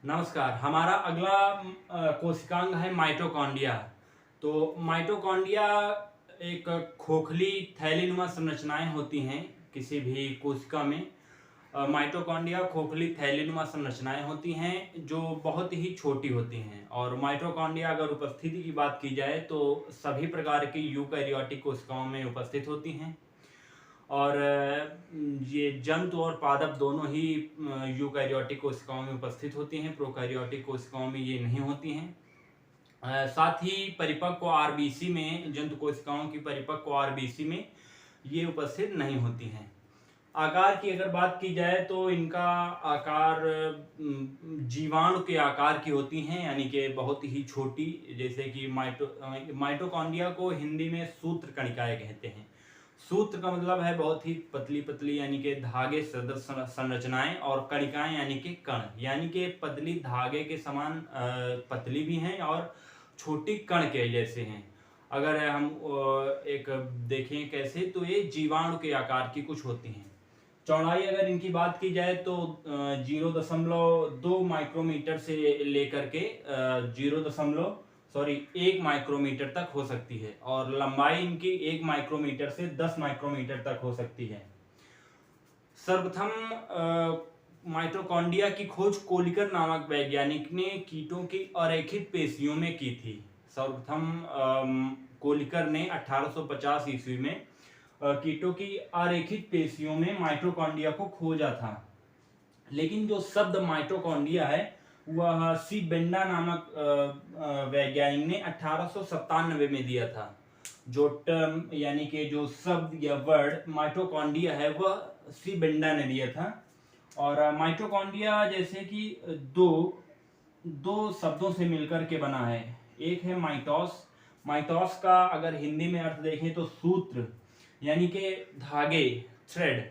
नमस्कार। हमारा अगला कोशिकांग है माइटोकॉन्ड्रिया। तो माइटोकॉन्ड्रिया एक खोखली थैलीनुमा संरचनाएं होती हैं किसी भी कोशिका में। माइटोकॉन्ड्रिया खोखली थैलीनुमा संरचनाएं होती हैं जो बहुत ही छोटी होती हैं। और माइटोकॉन्ड्रिया अगर उपस्थिति की बात की जाए तो सभी प्रकार की यूकैरियोटिक कोशिकाओं में उपस्थित होती हैं। और ये जंतु और पादप दोनों ही यूकैरियोटिक कोशिकाओं में उपस्थित होती हैं। प्रोकैरियोटिक कोशिकाओं में ये नहीं होती हैं। साथ ही परिपक्व आरबीसी में, जंतु कोशिकाओं की परिपक्व आरबीसी में ये उपस्थित नहीं होती हैं। आकार की अगर बात की जाए तो इनका आकार जीवाणु के आकार की होती हैं, यानी कि बहुत ही छोटी। जैसे कि माइटोकॉन्ड्रिया को हिंदी में सूत्र कणिकाएं कहते हैं। सूत्र का मतलब है बहुत ही पतली पतली, यानी कि धागे सदृश संरचनाएं, और कणिकाएं यानी कि कण, यानी कि पतली धागे के समान पतली भी हैं और छोटी कण के जैसे हैं। अगर हम एक देखें कैसे, तो ये जीवाणु के आकार की कुछ होती हैं। चौड़ाई अगर इनकी बात की जाए तो 0.2 माइक्रोमीटर से लेकर के 1 माइक्रोमीटर तक हो सकती है। और लंबाई इनकी 1 माइक्रोमीटर से 10 माइक्रोमीटर तक हो सकती है। सर्वप्रथम माइटोकॉन्ड्रिया की खोज कोलिकर नामक वैज्ञानिक ने कीटों की अरेखित पेशियों में की थी। सर्वप्रथम कोलिकर ने 1850 ईस्वी में कीटों की अरेखित पेशियों में माइटोकॉन्ड्रिया को खोजा था। लेकिन जो शब्द माइटोकॉन्ड्रिया है वह सी बेंडा नामक वैज्ञानिक ने 1897 में दिया था। जो टर्म यानी कि जो शब्द या वर्ड माइटोकॉन्ड्रिया है वह सी बेंडा ने दिया था। और माइटोकॉन्ड्रिया जैसे कि दो शब्दों से मिलकर के बना है। एक है माइटोस। माइटोस का अगर हिंदी में अर्थ देखें तो सूत्र, यानी कि धागे, थ्रेड।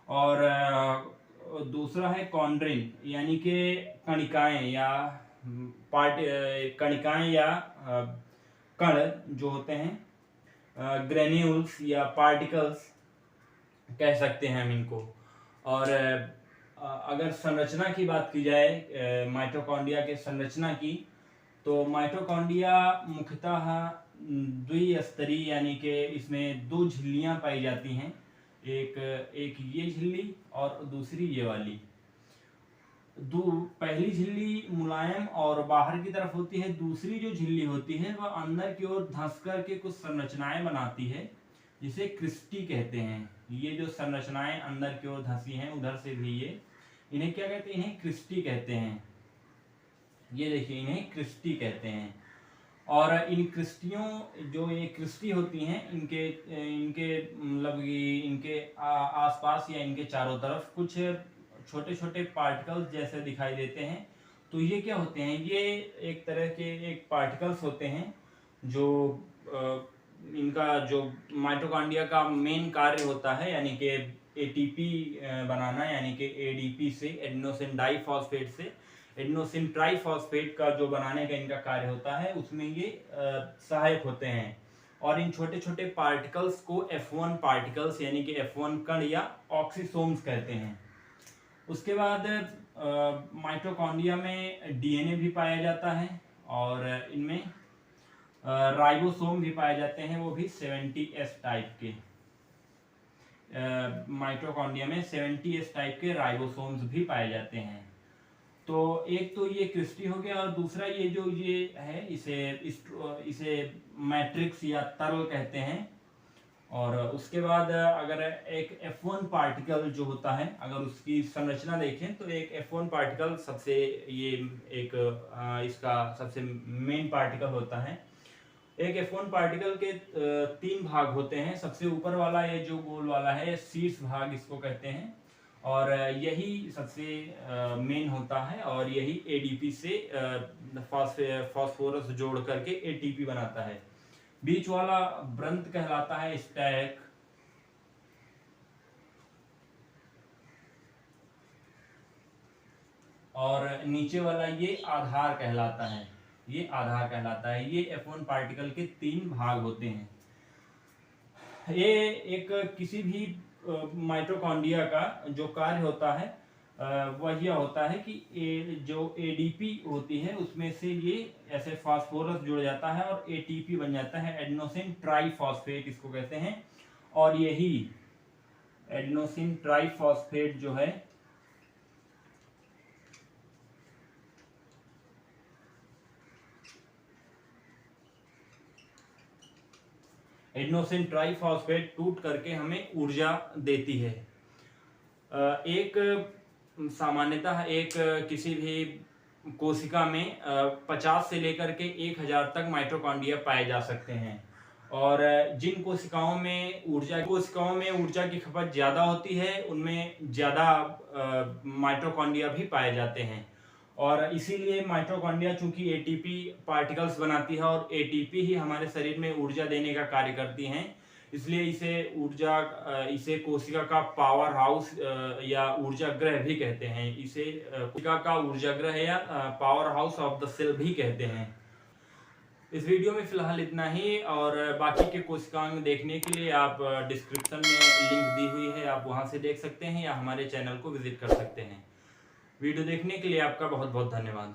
और दूसरा है कॉन्ड्रिन, यानी कि कणिकाएं या कणिकाएं या कण जो होते हैं, ग्रेन्यूल्स या पार्टिकल्स कह सकते हैं हम इनको। और अगर संरचना की बात की जाए माइटोकॉन्ड्रिया के संरचना की, तो माइटोकॉन्ड्रिया मुख्यतः द्विस्तरीय, यानी कि इसमें 2 झिल्लियां पाई जाती हैं। एक ये झिल्ली और दूसरी ये वाली। पहली झिल्ली मुलायम और बाहर की तरफ होती है। दूसरी जो झिल्ली होती है वह अंदर की ओर धंस कर के कुछ संरचनाएं बनाती है, जिसे क्रिस्टी कहते हैं। ये जो संरचनाएं अंदर की ओर धंसी हैं उधर से भी, ये इन्हें क्या कहते हैं? इन्हें क्रिस्टी कहते हैं। ये देखिए, इन्हें क्रिस्टी कहते हैं। और इन क्रिस्टियों, जो ये क्रिस्टी होती हैं, इनके मतलब इनके आसपास या इनके चारों तरफ कुछ छोटे छोटे पार्टिकल्स जैसे दिखाई देते हैं। तो ये क्या होते हैं? ये एक तरह के एक पार्टिकल्स होते हैं जो इनका जो माइटोकॉन्ड्रिया का मेन कार्य होता है, यानी कि एटीपी बनाना, यानी कि एडीपी से, एडेनोसिन डाइफॉस्फेट से एडेनोसिन ट्राइफॉस्फेट का जो बनाने का इनका कार्य होता है, उसमें ये सहायक होते हैं। और इन छोटे छोटे पार्टिकल्स को F1 पार्टिकल्स, यानी कि F1 कण या ऑक्सीसोम्स कहते हैं। उसके बाद माइटोकॉन्ड्रिया में डीएनए भी पाया जाता है, और इनमें राइबोसोम भी पाए जाते हैं, वो भी 70S टाइप के। माइटोकॉन्ड्रिया में 70S टाइप के राइबोसोम्स भी पाए जाते हैं। तो एक तो ये क्रिस्टी हो गया, और दूसरा ये जो ये है, इसे मैट्रिक्स या तरल कहते हैं। और उसके बाद अगर एक F1 पार्टिकल जो होता है, अगर उसकी संरचना देखें तो एक F1 पार्टिकल सबसे, ये एक इसका सबसे मेन पार्टिकल होता है। एक F1 पार्टिकल के 3 भाग होते हैं। सबसे ऊपर वाला ये जो गोल वाला है, शीर्ष भाग इसको कहते हैं, और यही सबसे मेन होता है, और यही एडीपी से फास्फोरस जोड़ करके एटीपी बनाता है। बीच वाला व्रंत कहलाता है स्टैक, और नीचे वाला ये आधार कहलाता है। ये आधार कहलाता है। ये F1 पार्टिकल के 3 भाग होते हैं। ये एक किसी भी माइटोकॉन्ड्रिया का जो कार्य होता है, वह यह होता है कि जो एडीपी होती है उसमें से ये ऐसे फास्फोरस जुड़ जाता है और एटीपी बन जाता है, एडेनोसिन ट्राइफॉस्फेट इसको कहते हैं। और यही एडेनोसिन ट्राइफॉस्फेट जो है एडेनोसिन ट्राइफॉस्फेट टूट करके हमें ऊर्जा देती है। एक सामान्यतः एक किसी भी कोशिका में 50 से लेकर के 1000 तक माइटोकॉन्ड्रिया पाए जा सकते हैं। और जिन कोशिकाओं में ऊर्जा की खपत ज़्यादा होती है उनमें ज़्यादा माइटोकॉन्ड्रिया भी पाए जाते हैं। और इसीलिए माइटोकॉन्ड्रिया चूंकि एटीपी पार्टिकल्स बनाती है और एटीपी ही हमारे शरीर में ऊर्जा देने का कार्य करती हैं, इसलिए इसे कोशिका का पावर हाउस या ऊर्जा ग्रह भी कहते हैं। इसे कोशिका का ऊर्जा ग्रह या power house of the cell भी कहते हैं। इस वीडियो में फिलहाल इतना ही, और बाकी के कोशिकांग देखने के लिए आप डिस्क्रिप्शन में लिंक दी हुई है, आप वहां से देख सकते हैं या हमारे चैनल को विजिट कर सकते हैं। वीडियो देखने के लिए आपका बहुत बहुत धन्यवाद।